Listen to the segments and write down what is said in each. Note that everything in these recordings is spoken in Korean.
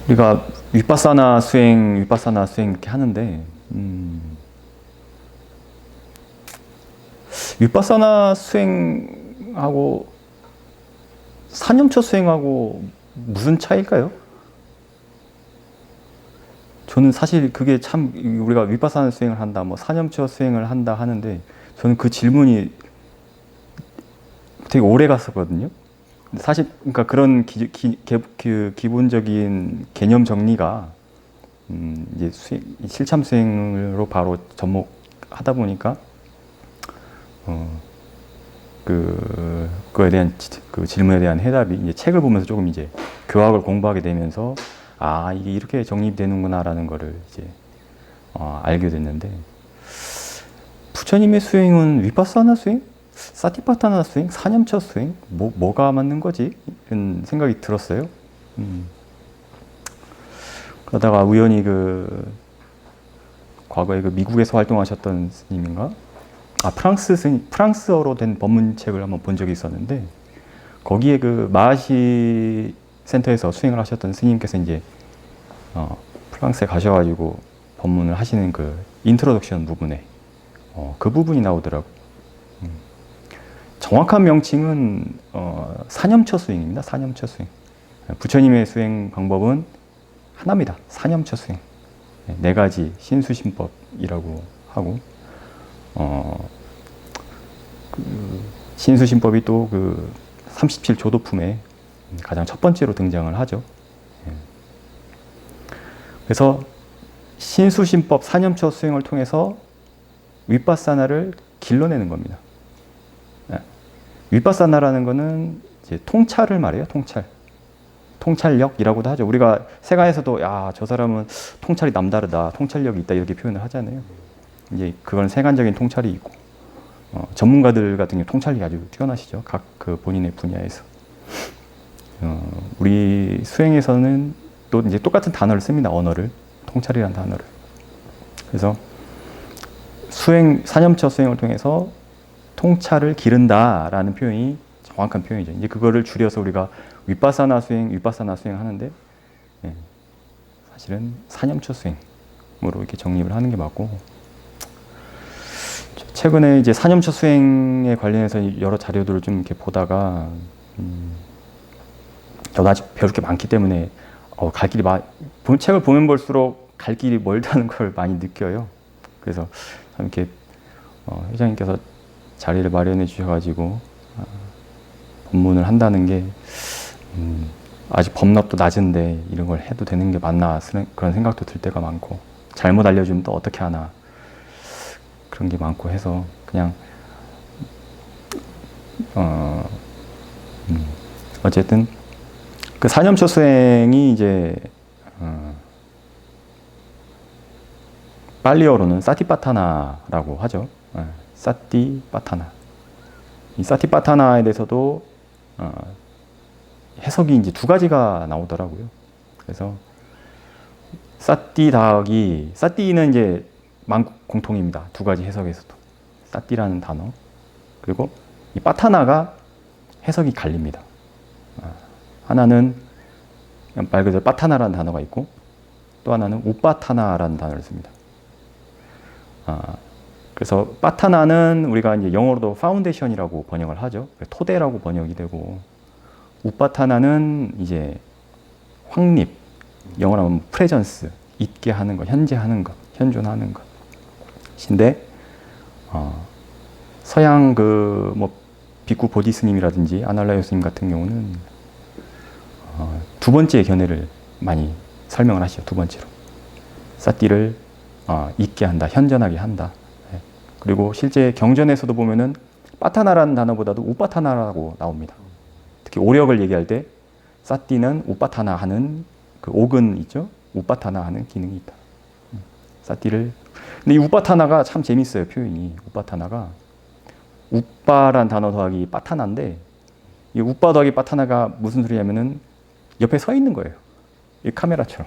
우리가 위파사나 수행 이렇게 하는데, 위파사나 수행하고 사념처 수행하고 무슨 차이일까요? 저는 사실 그게 참, 우리가 위파사나 수행을 한다, 뭐 사념처 수행을 한다 하는데, 저는 그 질문이 되게 오래 갔었거든요. 근데 사실 그러니까 그런 그 기본적인 개념 정리가 이제 실참 수행으로 바로 접목하다 보니까 그거에 대한 그 질문에 대한 해답이 이제 책을 보면서 조금 이제 교학을 공부하게 되면서 아 이게 이렇게 정립되는구나라는 거를 이제 알게 됐는데, 부처님의 수행은 위파사나 수행? 사티파타나 수행? 사념처 수행? 뭐가 맞는 거지? 이런 생각이 들었어요. 그러다가 우연히 과거에 미국에서 활동하셨던 스님인가? 프랑스어로 된 법문책을 한번 본 적이 있었는데, 거기에 마하시 센터에서 수행을 하셨던 스님께서 이제, 프랑스에 가셔가지고 법문을 하시는 인트로덕션 부분에, 그 부분이 나오더라고요. 정확한 명칭은 사념처 수행입니다. 사념처 수행. 부처님의 수행 방법은 하나입니다. 사념처 수행. 네 가지 신수신법이라고 하고, 신수신법이 또 37조도품에 가장 첫 번째로 등장을 하죠. 그래서 신수신법 사념처 수행을 통해서 위파사나를 길러내는 겁니다. 위파사나라는 거는 이제 통찰을 말해요. 통찰력이라고도 하죠. 우리가 세간에서도 야, 저 사람은 통찰이 남다르다, 통찰력이 있다 이렇게 표현을 하잖아요. 이제 그건 세간적인 통찰이 있고, 전문가들 같은 경우 통찰력이 아주 뛰어나시죠. 각 본인의 분야에서. 우리 수행에서는 또 이제 똑같은 단어를 씁니다. 언어를, 통찰이라는 단어를. 그래서 사념처 수행을 통해서 통찰을 기른다라는 표현이 정확한 표현이죠. 이제 그거를 줄여서 우리가 위파사나 수행 하는데, 사실은 사념처 수행으로 이렇게 정립을 하는 게 맞고, 최근에 이제 사념처 수행에 관련해서 여러 자료들을 좀 이렇게 보다가, 저도 아직 배울 게 많기 때문에 갈 길이 책을 보면 볼수록 갈 길이 멀다는 걸 많이 느껴요. 그래서 참 이렇게 회장님께서 자리를 마련해 주셔가지고 법문을 한다는 게 아직 법납도 낮은데 이런 걸 해도 되는 게 맞나 그런 생각도 들 때가 많고, 잘못 알려주면 또 어떻게 하나 그런 게 많고 해서 그냥 어쨌든 그 사념처 수행이 이제 빨리어로는 사티파타나라고 하죠. 사티파타나. 이 사티파타나에 대해서도 해석이 이제 두 가지가 나오더라고요. 그래서 사띠는 이제 만공통입니다. 두 가지 해석에서도. 사띠라는 단어. 그리고 이 파타나가 해석이 갈립니다. 하나는 말 그대로 파타나라는 단어가 있고, 또 하나는 우파타나라는 단어를 씁니다. 그래서 파타나는 우리가 이제 영어로도 파운데이션이라고 번역을 하죠. 토대라고 번역이 되고, 우파타나는 이제 확립, 영어로 하면 프레전스, 있게 하는 것, 현재하는 것, 현존하는 것인데, 서양 비쿠 보디 스님이라든지 아날라요 스님 같은 경우는 두 번째 견해를 많이 설명을 하시죠. 두 번째로 사띠를 있게 한다, 현존하게 한다. 그리고 실제 경전에서도 보면은 파타나라는 단어보다도 우파타나라고 나옵니다. 특히 오력을 얘기할 때 사띠는 우파타나 하는 그 옥은 있죠. 우파타나 하는 기능이 있다. 사띠를. 근데 이 우파타나가 참 재밌어요. 표현이. 우파타나가 우빠란 단어 더하기 파타나인데, 이 우빠 더하기 파타나가 무슨 소리냐면은 옆에 서 있는 거예요. 이 카메라처럼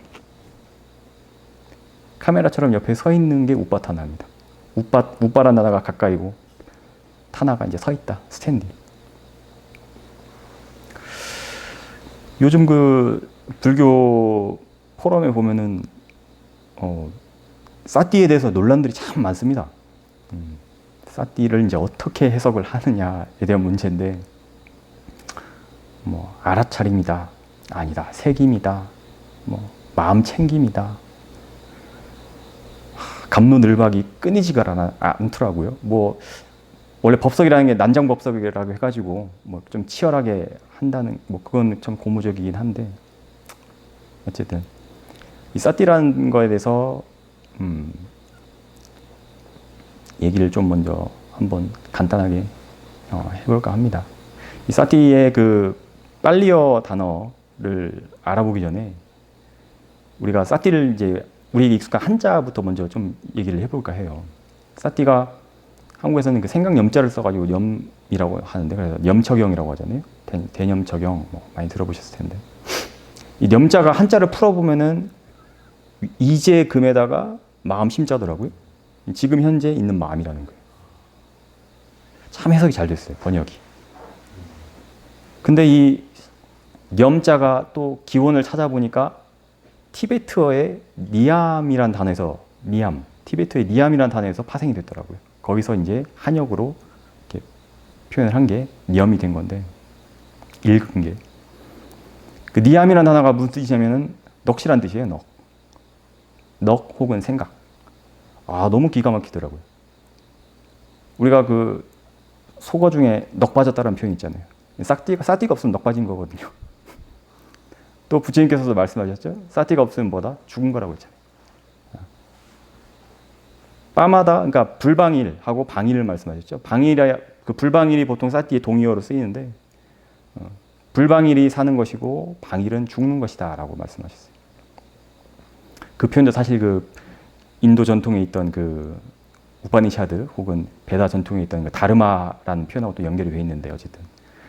옆에 서 있는 게 우빠타나입니다. 우빠란 단어가 가까이고 타나가 이제 서 있다. 스탠딩. 요즘 불교 포럼에 보면은 사띠에 대해서 논란들이 참 많습니다. 사띠를 이제 어떻게 해석을 하느냐에 대한 문제인데, 뭐 알아차림이다, 아니다, 색임이다, 뭐 마음 챙김이다, 갑론을박이 끊이지가 않더라고요. 뭐 원래 법석이라는 게 난장법석이라고 해가지고 뭐 좀 치열하게 한다는, 뭐 그건 참 고무적이긴 한데, 어쨌든 이 사띠라는 거에 대해서 얘기를 좀 먼저 한번 간단하게 해볼까 합니다. 이 사띠의 그 빨리어 단어를 알아보기 전에 우리가 사띠를 이제 우리에게 익숙한 한자부터 먼저 좀 얘기를 해볼까 해요. 사띠가 한국에서는 그 생강염자를 써가지고 염이라고 하는데, 그래서 염척영이라고 하잖아요. 대염척영 뭐 많이 들어보셨을 텐데, 이 염자가 한자를 풀어보면은 이제 금에다가 마음 심자더라고요. 지금 현재 있는 마음이라는 거예요. 참 해석이 잘 됐어요, 번역이. 근데 이 염자가 또 기원을 찾아보니까 티베트어의 니암이란 단어에서, 티베트어의 니암이란 단어에서 파생이 됐더라고요. 거기서 이제 한역으로 이렇게 표현을 한 게 니엄이 된 건데, 읽은 게. 그 니암이란 단어가 무슨 뜻이냐면은 넋이란 뜻이에요, 넋 혹은 생각. 너무 기가 막히더라고요. 우리가 그 속어 중에 넋 빠졌다는 표현 있잖아요. 사띠가 없으면 넋 빠진 거거든요. 또 부처님께서도 말씀하셨죠. 사띠가 없으면 뭐다? 죽은 거라고 했잖아요. 빠마다, 그러니까 불방일하고 방일을 말씀하셨죠. 그 불방일이 보통 사띠의 동의어로 쓰이는데, 불방일이 사는 것이고 방일은 죽는 것이다라고 말씀하셨어요. 그 표현도 사실 그 인도 전통에 있던 그 우파니샤드 혹은 베다 전통에 있던 그 다르마라는 표현하고 또 연결이 돼 있는데, 어쨌든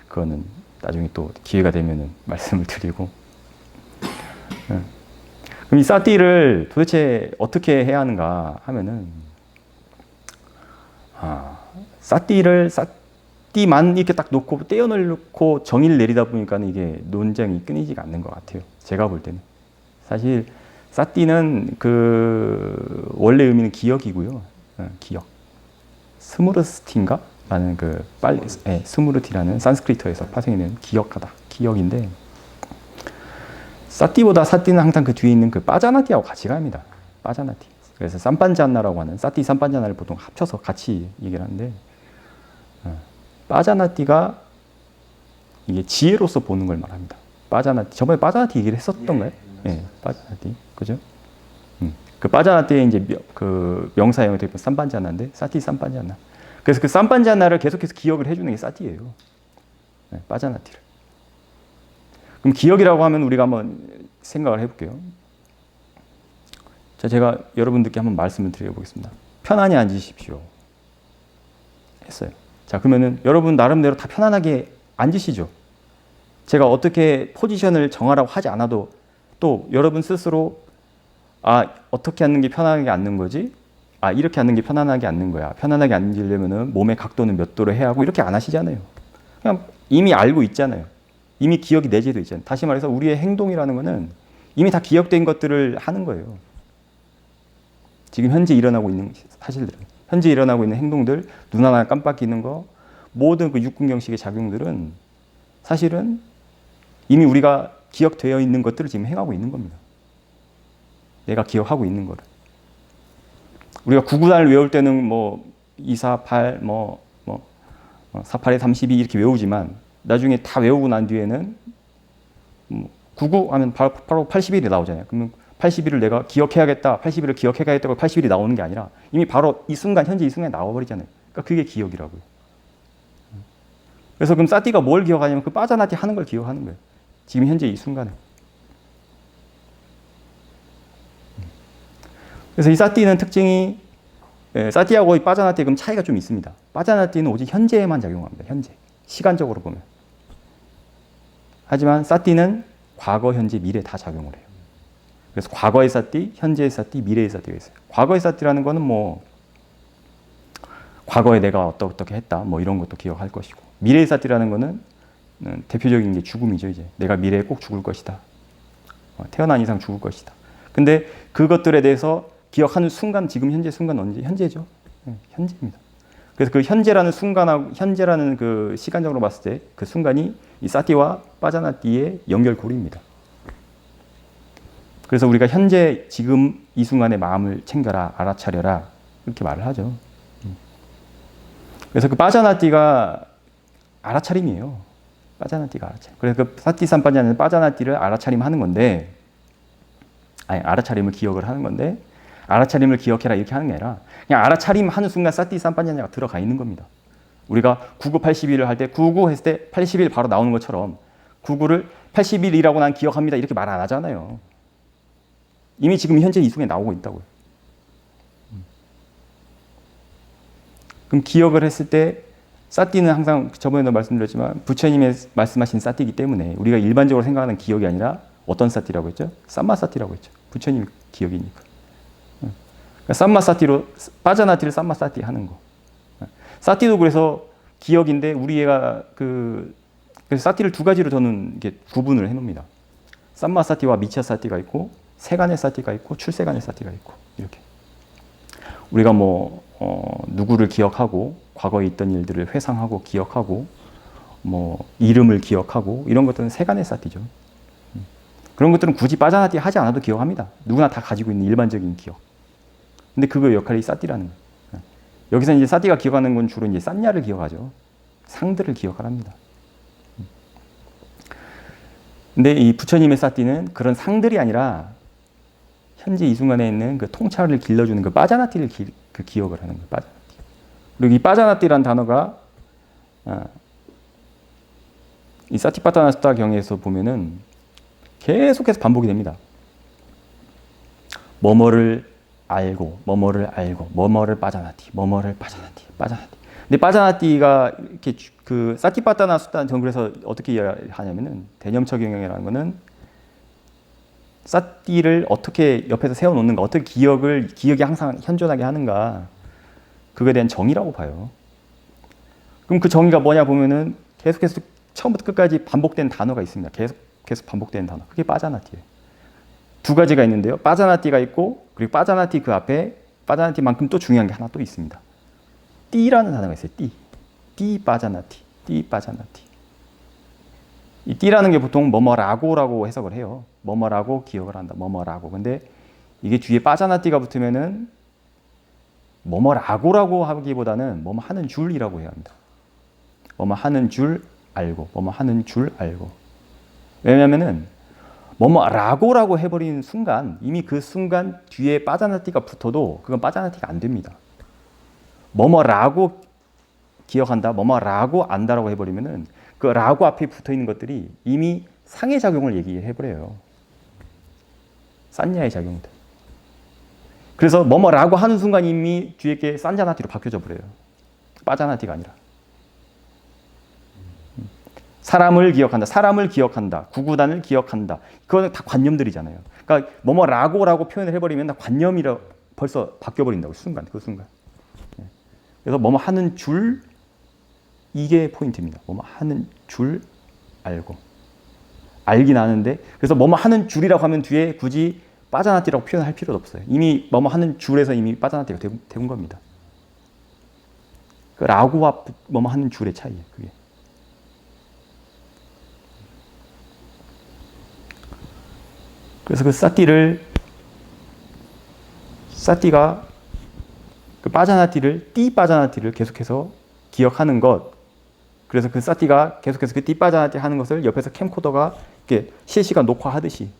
그거는 나중에 또 기회가 되면은 말씀을 드리고. 그럼 이 사띠를 도대체 어떻게 해야 하는가 하면은, 사띠만 이렇게 딱 놓고 떼어놓고 정의를 내리다 보니까 이게 논쟁이 끊이지가 않는 것 같아요. 제가 볼 때는. 사실 사띠는 그 원래 의미는 기억이고요. 기억. 스무르스티인가? 라는 그 스무르티라는 산스크리트어에서 파생이 된 기억하다. 기억인데, 사띠보다 사띠는 항상 그 뒤에 있는 그 빠자나티하고 같이 갑니다. 빠자나티. 그래서 삼반자나라고 하는, 사띠 삼반자나를 보통 합쳐서 같이 얘기를 하는데, 빠자나티가 이게 지혜로서 보는 걸 말합니다. 빠자나티. 저번에 빠자나티 얘기를 했었던가요? 예, 빠자나티. 그죠? 그 빠자나티의 이제 그 명사형이 되면 삼반자나인데, 사띠 삼반자나. 그래서 그 삼반자나를 계속해서 기억을 해주는 게 사띠예요. 빠자나티를. 그럼 기억이라고 하면 우리가 한번 생각을 해볼게요. 자, 제가 여러분들께 한번 말씀을 드려보겠습니다. 편안히 앉으십시오. 했어요. 자, 그러면은 여러분 나름대로 다 편안하게 앉으시죠. 제가 어떻게 포지션을 정하라고 하지 않아도 또 여러분 스스로 어떻게 앉는 게 편안하게 앉는 거지? 이렇게 앉는 게 편안하게 앉는 거야. 편안하게 앉으려면은 몸의 각도는 몇 도로 해야 하고, 이렇게 안 하시잖아요. 그냥 이미 알고 있잖아요. 이미 기억이 내재돼 있잖아요. 다시 말해서 우리의 행동이라는 거는 이미 다 기억된 것들을 하는 거예요. 지금 현재 일어나고 있는 사실들, 현재 일어나고 있는 행동들, 눈 하나 깜빡이는 거, 모든 그 육근경식의 작용들은 사실은 이미 우리가 기억되어 있는 것들을 지금 행하고 있는 겁니다. 내가 기억하고 있는 거를. 우리가 구구단을 외울 때는 뭐 2, 4, 8, 48에 32 이렇게 외우지만, 나중에 다 외우고 난 뒤에는 99 하면 바로 81이 나오잖아요. 그러면 81을 내가 기억해야겠다, 81을 기억해야겠다고 81이 나오는 게 아니라 이미 바로 이 순간, 현재 이 순간에 나와버리잖아요. 그러니까 그게 기억이라고요. 그래서 그럼 사띠가 뭘 기억하냐면 그 빠자나티 하는 걸 기억하는 거예요. 지금 현재 이 순간에. 그래서 이 사띠는 특징이, 사띠하고 이 빠자나티의 그럼 차이가 좀 있습니다. 빠자나티는 오직 현재에만 작용합니다. 현재. 시간적으로 보면. 하지만 사띠는 과거, 현재, 미래 다 작용을 해요. 그래서 과거의 사띠, 현재의 사띠, 미래의 사띠가 있어요. 과거의 사띠라는 거는 뭐 과거에 내가 어떻게 했다, 뭐 이런 것도 기억할 것이고, 미래의 사띠라는 거는 대표적인 게 죽음이죠. 이제 내가 미래에 꼭 죽을 것이다, 태어난 이상 죽을 것이다. 근데 그것들에 대해서 기억하는 순간, 지금 현재 순간 언제? 현재죠. 현재입니다. 그래서 그 현재라는 순간하고, 현재라는 그 시간적으로 봤을 때 그 순간이 이 사티와 빠자나티의 연결고리입니다. 그래서 우리가 현재 지금 이 순간의 마음을 챙겨라, 알아차려라 이렇게 말을 하죠. 그래서 그 빠자나티가 알아차림이에요. 빠자나티가 알아차림. 그래서 그 사티 삼빠자는 빠자나티를 알아차림하는 건데, 아니 알아차림을 기억을 하는 건데, 알아차림을 기억해라 이렇게 하는 게 아니라 그냥 알아차림 하는 순간 사티 삼빠자냐가 들어가 있는 겁니다. 우리가 99, 81을 할 때 99 했을 때 81 바로 나오는 것처럼 99를 81이라고 난 기억합니다 이렇게 말 안 하잖아요. 이미 지금 현재 이 순간에 나오고 있다고요. 그럼 기억을 했을 때 사티는 항상 저번에도 말씀드렸지만 부처님의 말씀하신 사티이기 때문에 우리가 일반적으로 생각하는 기억이 아니라 어떤 사티라고 했죠? 삼마사티라고 했죠. 부처님 기억이니까. 그러니까 삼마사티로 빠자나티를 삼마사티 하는 거. 사티도 그래서 기억인데 우리 애가 그래서 사티를 두 가지로 저는 이렇게 구분을 해놓습니다. 삼마사티와 미차사티가 있고 세간의 사티가 있고 출세간의 사티가 있고 이렇게. 우리가 뭐 누구를 기억하고 과거에 있던 일들을 회상하고 기억하고 뭐 이름을 기억하고 이런 것들은 세간의 사티죠. 그런 것들은 굳이 빠자나티 하지 않아도 기억합니다. 누구나 다 가지고 있는 일반적인 기억. 근데 그거 역할이 사티라는 거예요. 여기서 이제 사티가 기억하는 건 주로 이제 싼냐를 기억하죠. 상들을 기억하랍니다. 근데 이 부처님의 사티는 그런 상들이 아니라 현재 이 순간에 있는 그 통찰을 길러주는 그 빠자나티를 그 기억을 하는 거예요. 빠자나티. 그리고 이 빠자나티라는 단어가 이 사티파타나스타 경에서 보면은 계속해서 반복이 됩니다. 뭐뭐를 알고, 뭐뭐를 알고, 뭐뭐를 빠자나티, 뭐뭐를 빠자나티, 빠자나티. 근데 빠자나티가 이렇게 그 사티파타나스타 정글에서 어떻게 이해하냐면은 대념처 경영이라는 거는 사티를 어떻게 옆에서 세워놓는가, 어떻게 기억이 항상 현존하게 하는가, 그거에 대한 정의라고 봐요. 그럼 그 정의가 뭐냐 보면은 계속해서 처음부터 끝까지 반복된 단어가 있습니다. 계속 반복되는 단어. 그게 빠자나티예요. 두 가지가 있는데요. 빠자나티가 있고, 그리고 빠자나티 그 앞에 빠자나티만큼 또 중요한 게 하나 또 있습니다. 띠라는 단어가 있어요. 띠 빠자나티, 띠 빠자나티. 이 띠라는 게 보통 뭐뭐라고라고 해석을 해요. 뭐뭐라고 기억을 한다. 뭐뭐라고. 근데 이게 뒤에 빠자나티가 붙으면은 뭐뭐라고라고 하기보다는 뭐뭐 하는 줄이라고 해야 합니다. 뭐뭐 하는 줄 알고, 뭐뭐 하는 줄 알고. 왜냐면은 뭐뭐라고라고 해버리는 순간 이미 그 순간 뒤에 빠자나티가 붙어도 그건 빠자나티가 안 됩니다. 뭐뭐라고 기억한다, 뭐뭐라고 안다라고 해버리면은 그 라고 앞에 붙어 있는 것들이 이미 상해 작용을 얘기해버려요. 싼냐의 작용들. 그래서 뭐뭐라고 하는 순간 이미 뒤에 게 싼자나티로 바뀌어져 버려요. 빠자나티가 아니라. 사람을 기억한다, 구구단을 기억한다. 그거는 다 관념들이잖아요. 그러니까 뭐뭐라고 표현을 해버리면 다 관념이라 벌써 바뀌어버린다고 그 순간. 그래서 뭐뭐 하는 줄, 이게 포인트입니다. 뭐뭐 하는 줄 알고. 알긴 아는데, 그래서 뭐뭐 하는 줄이라고 하면 뒤에 굳이 빠자나티라고 표현할 필요도 없어요. 이미 뭐뭐 하는 줄에서 이미 빠자나티가 되는 겁니다. 그 라고와 뭐뭐 하는 줄의 차이예요, 그게. 그래서 그 사티가 그 빠자나티를, 띠 빠자나티를 계속해서 기억하는 것. 그래서 그 사티가 계속해서 그 띠 빠자나티 하는 것을 옆에서 캠코더가 이렇게 실시간 녹화하듯이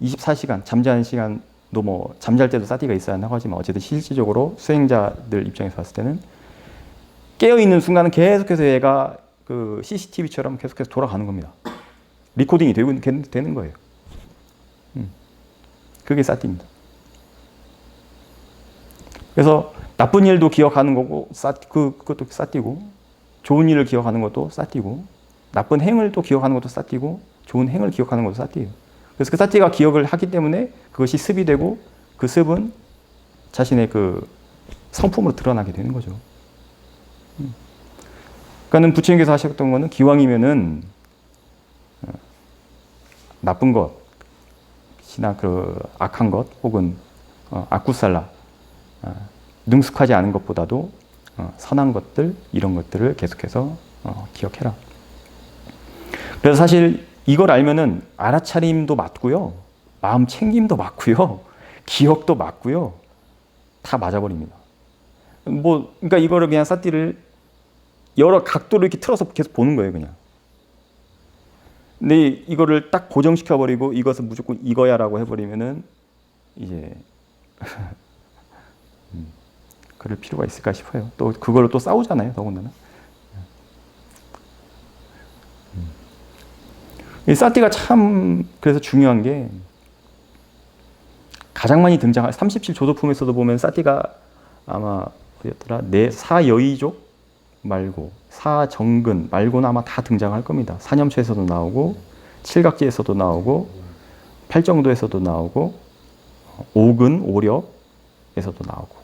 24시간, 잠자는 시간도 뭐, 잠잘 때도 사티가 있어야 한다고 하지만 어쨌든 실질적으로 수행자들 입장에서 봤을 때는 깨어있는 순간은 계속해서 얘가 그 CCTV처럼 계속해서 돌아가는 겁니다. 리코딩이 되는 거예요. 그게 사티입니다. 그래서 나쁜 일도 기억하는 거고, 그것도 사티고, 좋은 일을 기억하는 것도 사티고, 나쁜 행을 또 기억하는 것도 사티고, 좋은 행을 기억하는 것도 사티예요. 그래서 그 사티가 기억을 하기 때문에 그것이 습이 되고, 그 습은 자신의 그 성품으로 드러나게 되는 거죠. 그러니까는 부처님께서 하셨던 거는 기왕이면은 나쁜 것, 것이나 그 악한 것 혹은 아쿠살라 능숙하지 않은 것보다도 선한 것들 이런 것들을 계속해서 기억해라. 그래서 사실 이걸 알면은 알아차림도 맞고요, 마음 챙김도 맞고요, 기억도 맞고요, 다 맞아버립니다. 뭐 그러니까 이거를 그냥 사띠를 여러 각도로 이렇게 틀어서 계속 보는 거예요, 그냥. 근데 이거를 딱 고정시켜 버리고 이것은 무조건 이거야라고 해버리면은 이제 그럴 필요가 있을까 싶어요. 또 그걸로 또 싸우잖아요, 더군다나. 이 사띠가 참 그래서 중요한 게 가장 많이 등장할 37조도품에서도 보면 사띠가 아마 어디였더라? 사여의족 말고 사정근 말고는 아마 다 등장할 겁니다. 사념초에서도 나오고 칠각지에서도 나오고 팔정도에서도 나오고 오근 오력에서도 나오고.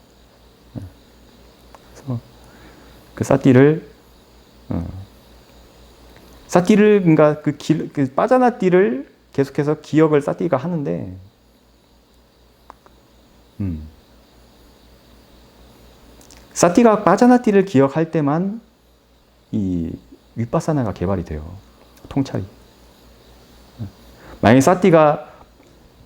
그래서 그 사띠를 그러니까 그 빠자나띠를 계속해서 기억을 사띠가 하는데 사띠가 빠자나띠를 기억할 때만 이 윗바사나가 개발이 돼요. 통찰이. 만약에 사띠가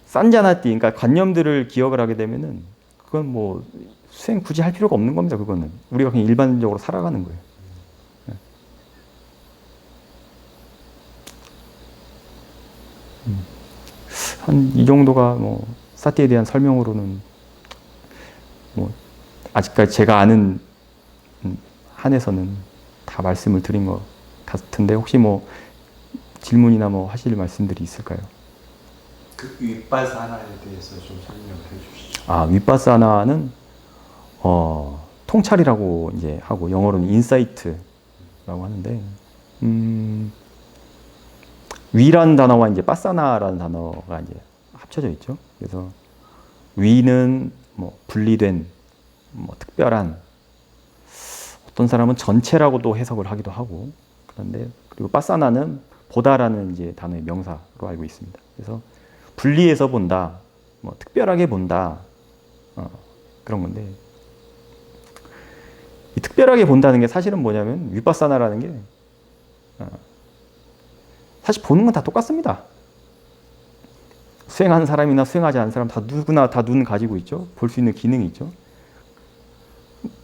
산자나띠, 그러니까 관념들을 기억을 하게 되면은 그건 뭐 수행 굳이 할 필요가 없는 겁니다. 그거는 우리가 그냥 일반적으로 살아가는 거예요. 한 이 정도가 뭐 사띠에 대한 설명으로는 뭐 아직까지 제가 아는 한에서는 다 말씀을 드린 것 같은데 혹시 뭐 질문이나 뭐 하실 말씀들이 있을까요? 그 윗바사나에 대해서 좀 설명해 주시죠. 윗바사나는 통찰이라고 이제 하고 영어로는 인사이트라고 하는데 위라는 단어와 이제 바사나라는 단어가 이제 합쳐져 있죠. 그래서 위는 뭐 분리된, 뭐 특별한, 어떤 사람은 전체라고도 해석을 하기도 하고 그런데 그리고 바사나는 보다라는 이제 단어의 명사로 알고 있습니다. 그래서 분리해서 본다, 뭐 특별하게 본다 그런 건데 이 특별하게 본다는 게 사실은 뭐냐면 윗바사나라는 게 사실 보는 건 다 똑같습니다. 수행하는 사람이나 수행하지 않는 사람 다 누구나 다 눈 가지고 있죠. 볼 수 있는 기능이 있죠.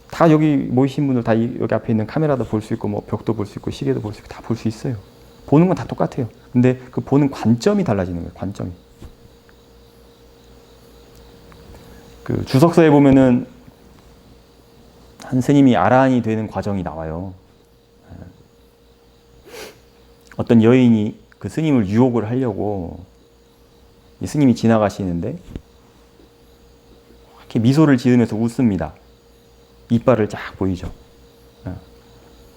다 여기 모이신 분들 다 여기 앞에 있는 카메라도 볼 수 있고 뭐 벽도 볼 수 있고 시계도 볼 수 있고 다 볼 수 있어요. 보는 건 다 똑같아요. 근데 그 보는 관점이 달라지는 거예요. 관점이. 그 주석서에 보면은 한 스님이 아라한이 되는 과정이 나와요. 어떤 여인이 그 스님을 유혹을 하려고 이 스님이 지나가시는데 이렇게 미소를 지으면서 웃습니다. 이빨을 쫙 보이죠.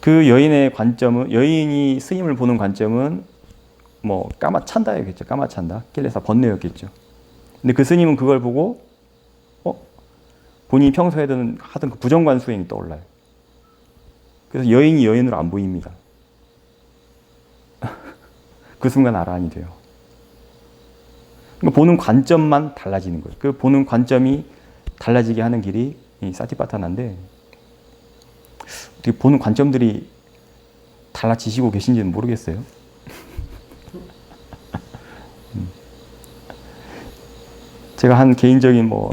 그 여인의 관점은, 여인이 스님을 보는 관점은 뭐 까마찬다였겠죠. 까마찬다. kilesa 번뇌였겠죠. 근데 그 스님은 그걸 보고 본인이 평소에 하던 그 부정관 수행이 떠올라요. 그래서 여인이 여인으로 안 보입니다. 그 순간 아라한이 돼요. 그러니까 보는 관점만 달라지는 거예요. 그 보는 관점이 달라지게 하는 길이 이 사티파타나인데 어떻게 보는 관점들이 달라지시고 계신지는 모르겠어요. 제가 한 개인적인 뭐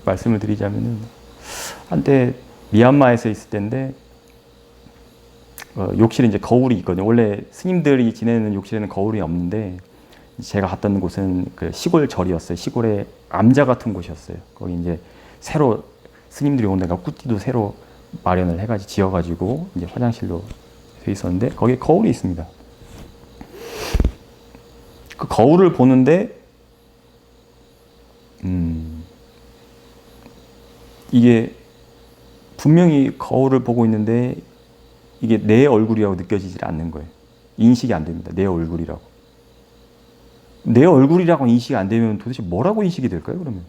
말씀을 드리자면은 한때 미얀마에서 있을 때인데 욕실에 이제 거울이 있거든요. 원래 스님들이 지내는 욕실에는 거울이 없는데 제가 갔던 곳은 그 시골 절이었어요. 시골에 암자 같은 곳이었어요. 거기 이제 새로 스님들이 온 데가 꾸띠도 새로 마련을 해가지고 지어가지고 이제 화장실로 돼 있었는데 거기에 거울이 있습니다. 그 거울을 보는데 이게 분명히 거울을 보고 있는데 이게 내 얼굴이라고 느껴지질 않는 거예요. 인식이 안 됩니다. 내 얼굴이라고. 내 얼굴이라고 인식이 안 되면 도대체 뭐라고 인식이 될까요, 그러면?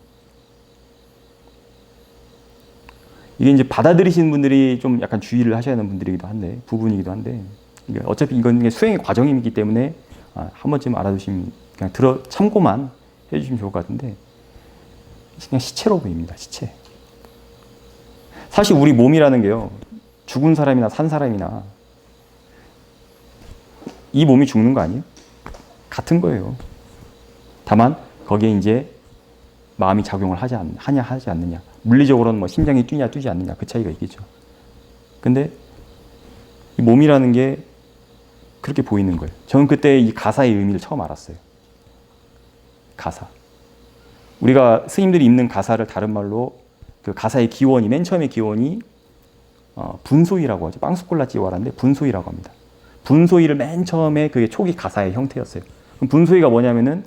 이게 이제 받아들이시는 분들이 좀 약간 주의를 하셔야 하는 분들이기도 한데, 부분이기도 한데, 어차피 이건 수행의 과정이기 때문에 한 번쯤 알아두시면 그냥 참고만 해주시면 좋을 것 같은데 그냥 시체로 보입니다. 시체. 사실 우리 몸이라는 게요. 죽은 사람이나 산 사람이나 이 몸이 죽는 거 아니에요? 같은 거예요. 다만 거기에 이제 마음이 작용을 하지 않느냐. 물리적으로는 뭐 심장이 뛰냐 뛰지 않느냐 그 차이가 있겠죠. 근데 이 몸이라는 게 그렇게 보이는 거예요. 저는 그때 이 가사의 의미를 처음 알았어요. 가사. 우리가 스님들이 읽는 가사를 다른 말로 그 가사의 기원이 맨 처음에 기원이 분소이라고 하죠. 빵수콜라찌와라인데 분소이라고 합니다. 분소이를 맨 처음에 그게 초기 가사의 형태였어요. 그럼 분소이가 뭐냐면은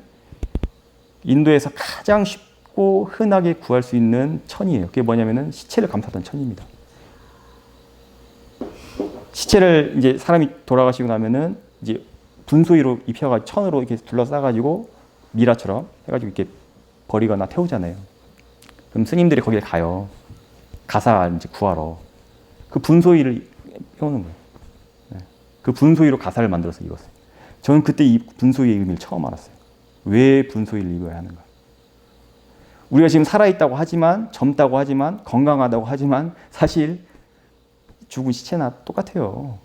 인도에서 가장 쉽고 흔하게 구할 수 있는 천이에요. 그게 뭐냐면은 시체를 감싸던 천입니다. 시체를 이제 사람이 돌아가시고 나면은 이제 분소이로 입혀가지고 천으로 이렇게 둘러싸가지고 미라처럼 해가지고 이렇게 버리거나 태우잖아요. 그럼 스님들이 거기에 가요. 가사 이제 구하러. 그 분소이를 해오는 거예요. 네. 그 분소이로 가사를 만들어서 읽었어요. 저는 그때 이 분소이의 의미를 처음 알았어요. 왜 분소이를 읽어야 하는가. 우리가 지금 살아있다고 하지만, 젊다고 하지만, 건강하다고 하지만 사실 죽은 시체나 똑같아요.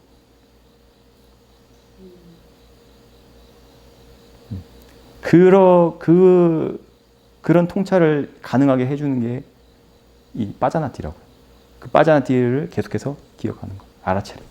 그런 통찰을 가능하게 해주는 게 이 빠자나티라고요. 그 빠자나티를 계속해서 기억하는 거, 알아채는.